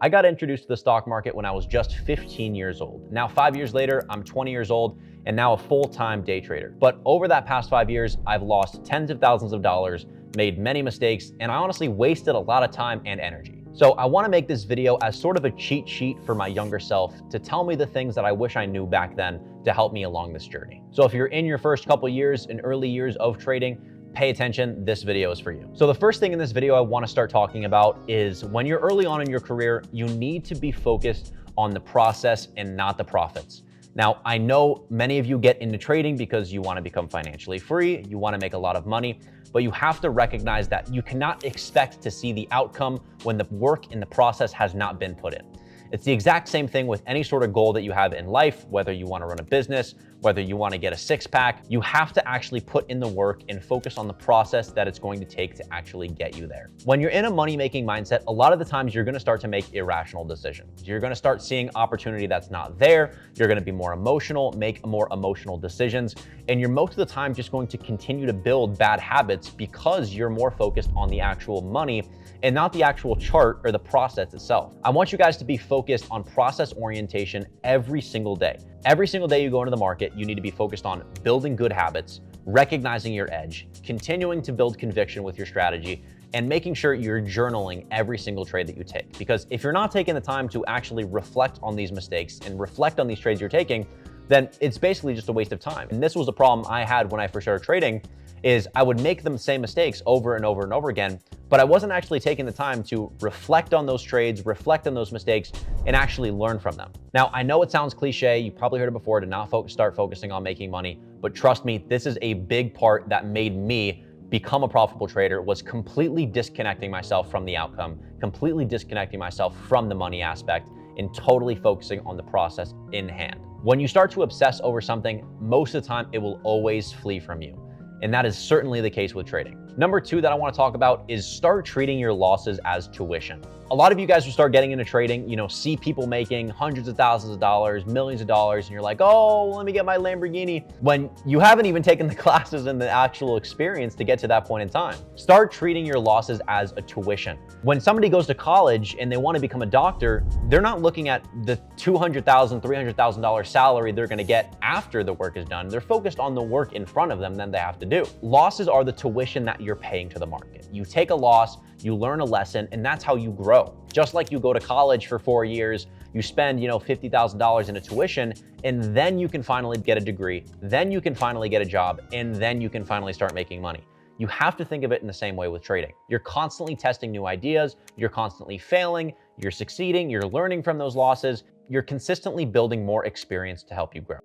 I got introduced to the stock market when I was just 15 years old. Now, 5 years later, I'm 20 years old and now a full-time day trader. But over that past 5 years, I've lost tens of thousands of dollars, made many mistakes, and I honestly wasted a lot of time and energy. So I want to make this video as sort of a cheat sheet for my younger self to tell me the things that I wish I knew back then to help me along this journey. So if you're in your first couple years and early years of trading, pay attention, this video is for you. So the first thing in this video I want to start talking about is when you're early on in your career, you need to be focused on the process and not the profits. Now, I know many of you get into trading because you want to become financially free, you want to make a lot of money, but you have to recognize that you cannot expect to see the outcome when the work in the process has not been put in. It's the exact same thing with any sort of goal that you have in life, whether you want to run a business, whether you want to get a six-pack, you have to actually put in the work and focus on the process that it's going to take to actually get you there. When you're in a money-making mindset, a lot of the times you're going to start to make irrational decisions. You're going to start seeing opportunity that's not there. You're going to be more emotional, make more emotional decisions, and you're most of the time just going to continue to build bad habits because you're more focused on the actual money and not the actual chart or the process itself. I want you guys to be focused on process orientation every single day. Every single day you go into the market, you need to be focused on building good habits, recognizing your edge, continuing to build conviction with your strategy, and making sure you're journaling every single trade that you take. Because if you're not taking the time to actually reflect on these mistakes and reflect on these trades you're taking, then it's basically just a waste of time. And this was a problem I had when I first started trading, is I would make the same mistakes over and over and over again, but I wasn't actually taking the time to reflect on those trades, reflect on those mistakes, and actually learn from them. Now, I know it sounds cliche, you probably heard it before, to not start focusing on making money, but trust me, this is a big part that made me become a profitable trader, was completely disconnecting myself from the outcome, completely disconnecting myself from the money aspect, and totally focusing on the process in hand. When you start to obsess over something, most of the time it will always flee from you. And that is certainly the case with trading. Number two that I want to talk about is start treating your losses as tuition. A lot of you guys will start getting into trading, see people making hundreds of thousands of dollars, millions of dollars, and you're like, oh, let me get my Lamborghini, when you haven't even taken the classes and the actual experience to get to that point in time. Start treating your losses as a tuition. When somebody goes to college and they want to become a doctor, they're not looking at the $200,000, $300,000 salary they're going to get after the work is done. They're focused on the work in front of them that they have to do. Losses are the tuition that you're paying to the market. You take a loss, you learn a lesson, and that's how you grow. Just like you go to college for 4 years, you spend, $50,000 in a tuition, and then you can finally get a degree, then you can finally get a job, and then you can finally start making money. You have to think of it in the same way with trading. You're constantly testing new ideas, you're constantly failing, you're succeeding, you're learning from those losses, you're consistently building more experience to help you grow.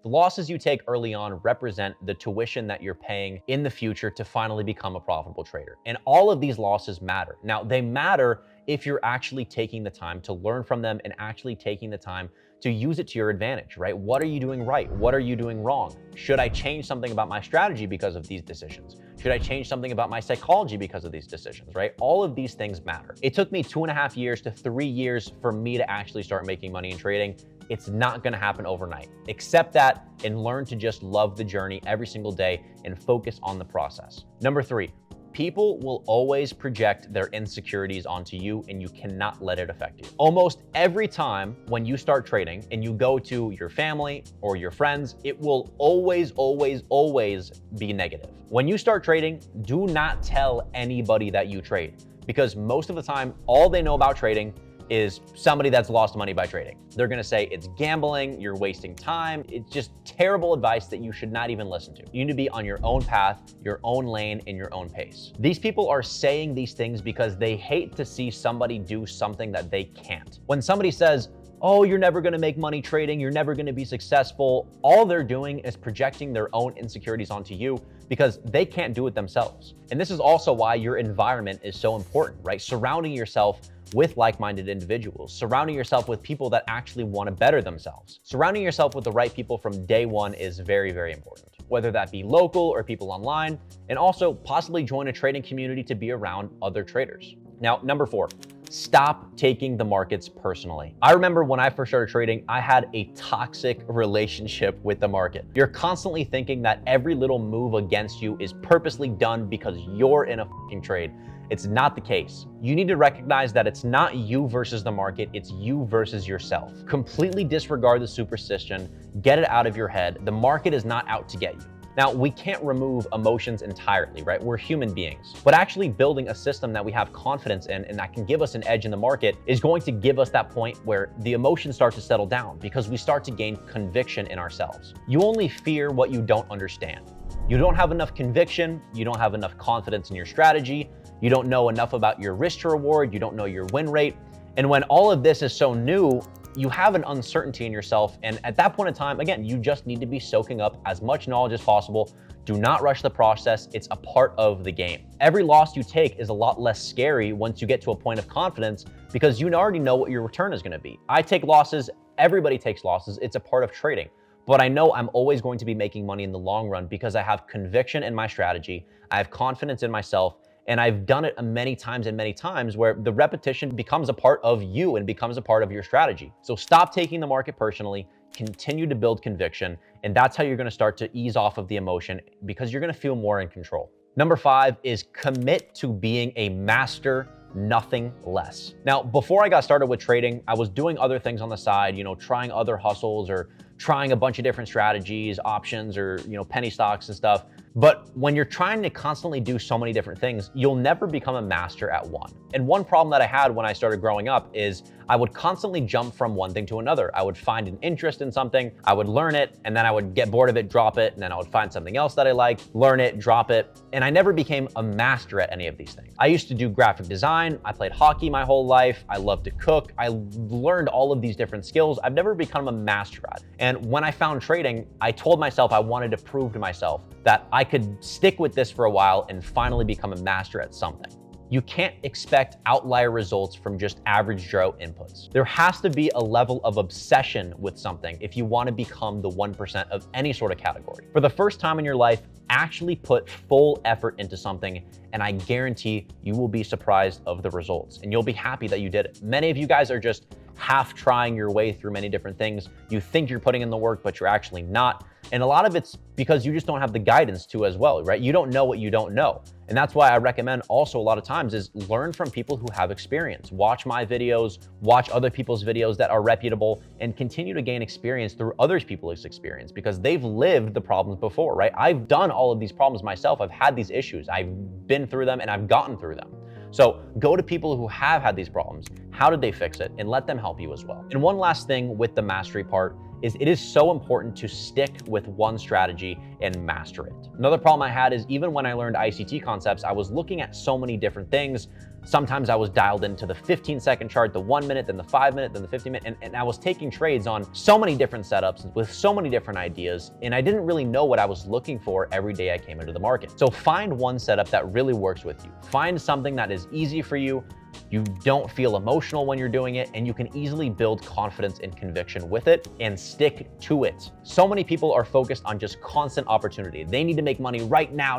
The losses you take early on represent the tuition that you're paying in the future to finally become a profitable trader. And all of these losses matter. Now, they matter if you're actually taking the time to learn from them and actually taking the time to use it to your advantage, right? What are you doing right? What are you doing wrong? Should I change something about my strategy because of these decisions? Should I change something about my psychology because of these decisions, right? All of these things matter. It took me 2.5 years to 3 years for me to actually start making money in trading. It's not going to happen overnight. Accept that and learn to just love the journey every single day and focus on the process. Number three, people will always project their insecurities onto you and you cannot let it affect you. Almost every time when you start trading and you go to your family or your friends, it will always, always, always be negative. When you start trading, do not tell anybody that you trade, because most of the time, all they know about trading is somebody that's lost money by trading. They're gonna say it's gambling, you're wasting time. It's just terrible advice that you should not even listen to. You need to be on your own path, your own lane, and your own pace. These people are saying these things because they hate to see somebody do something that they can't. When somebody says, oh, you're never gonna make money trading, you're never gonna be successful, all they're doing is projecting their own insecurities onto you because they can't do it themselves. And this is also why your environment is so important, right? Surrounding yourself with like-minded individuals, surrounding yourself with people that actually want to better themselves. Surrounding yourself with the right people from day one is very, very important, whether that be local or people online, and also possibly join a trading community to be around other traders. Now, number four, stop taking the markets personally. I remember when I first started trading, I had a toxic relationship with the market. You're constantly thinking that every little move against you is purposely done because you're in a fucking trade. It's not the case. You need to recognize that it's not you versus the market, it's you versus yourself. Completely disregard the superstition, get it out of your head. The market is not out to get you. Now, we can't remove emotions entirely, right? We're human beings, but actually building a system that we have confidence in and that can give us an edge in the market is going to give us that point where the emotions start to settle down because we start to gain conviction in ourselves. You only fear what you don't understand. You don't have enough conviction, you don't have enough confidence in your strategy, you don't know enough about your risk to reward, you don't know your win rate. And when all of this is so new, you have an uncertainty in yourself. And at that point in time, again, you just need to be soaking up as much knowledge as possible. Do not rush the process. It's a part of the game. Every loss you take is a lot less scary once you get to a point of confidence because you already know what your return is going to be. I take losses. Everybody takes losses. It's a part of trading. But I know I'm always going to be making money in the long run because I have conviction in my strategy. I have confidence in myself. And I've done it many times where the repetition becomes a part of you and becomes a part of your strategy. So stop taking the market personally, continue to build conviction, and that's how you're gonna start to ease off of the emotion because you're gonna feel more in control. Number 5 is commit to being a master, nothing less. Now, before I got started with trading, I was doing other things on the side, trying other hustles or trying a bunch of different strategies, options, or penny stocks and stuff. But when you're trying to constantly do so many different things, you'll never become a master at one. And one problem that I had when I started growing up is I would constantly jump from one thing to another. I would find an interest in something, I would learn it, and then I would get bored of it, drop it, and then I would find something else that I liked, learn it, drop it. And I never became a master at any of these things. I used to do graphic design, I played hockey my whole life, I loved to cook, I learned all of these different skills. I've never become a master at it. And when I found trading, I told myself I wanted to prove to myself that I could stick with this for a while and finally become a master at something. You can't expect outlier results from just average Joe inputs. There has to be a level of obsession with something if you want to become the 1% of any sort of category. For the first time in your life, actually put full effort into something, and I guarantee you will be surprised of the results and you'll be happy that you did it. Many of you guys are just half trying your way through many different things. You think you're putting in the work, but you're actually not. And a lot of it's because you just don't have the guidance to as well, right? You don't know what you don't know. And that's why I recommend also a lot of times is learn from people who have experience. Watch my videos, watch other people's videos that are reputable, and continue to gain experience through other people's experience because they've lived the problems before, right? I've done all of these problems myself. I've had these issues. I've been through them and I've gotten through them. So go to people who have had these problems. How did they fix it? And let them help you as well. And one last thing with the mastery part is it is so important to stick with one strategy and master it. Another problem I had is even when I learned ICT concepts, I was looking at so many different things. Sometimes I was dialed into the 15-second chart, the 1 minute, then the 5 minute, then the 50 minute, and I was taking trades on so many different setups with so many different ideas, and I didn't really know what I was looking for every day I came into the market. So find one setup that really works with you. Find something that is easy for you. You don't feel emotional when you're doing it, and you can easily build confidence and conviction with it and stick to it. So many people are focused on just constant opportunity. They need to make money right now.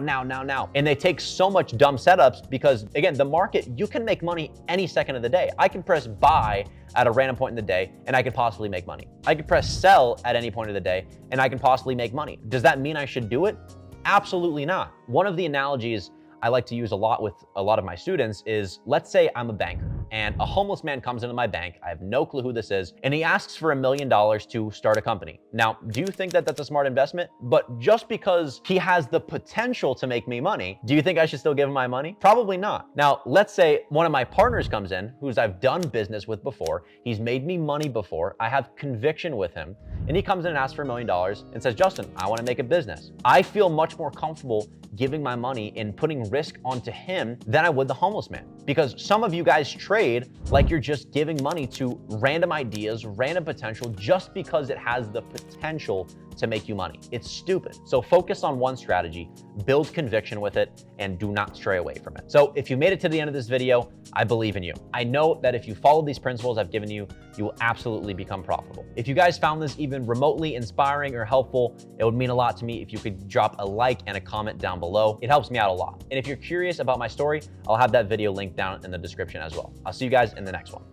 And they take so much dumb setups because, again, the market, you can make money any second of the day. I can press buy at a random point in the day and I could possibly make money. I could press sell at any point of the day and I can possibly make money. Does that mean I should do it? Absolutely not. One of the analogies I like to use a lot with a lot of my students is, let's say I'm a banker and a homeless man comes into my bank. I have no clue who this is, and he asks for $1 million to start a company. Now, do you think that that's a smart investment? But just because he has the potential to make me money, do you think I should still give him my money? Probably not. Now, let's say one of my partners comes in, who's I've done business with before. He's made me money before. I have conviction with him, and he comes in and asks for $1 million and says, Justin, I want to make a business. I feel much more comfortable giving my money and putting risk onto him than I would the homeless man. Because some of you guys trade like you're just giving money to random ideas, random potential, just because it has the potential to make you money. It's stupid. So focus on one strategy, build conviction with it, and do not stray away from it. So if you made it to the end of this video, I believe in you. I know that if you follow these principles I've given you, you will absolutely become profitable. If you guys found this even remotely inspiring or helpful, it would mean a lot to me if you could drop a like and a comment down below. It helps me out a lot. And if you're curious about my story, I'll have that video linked down in the description as well. I'll see you guys in the next one.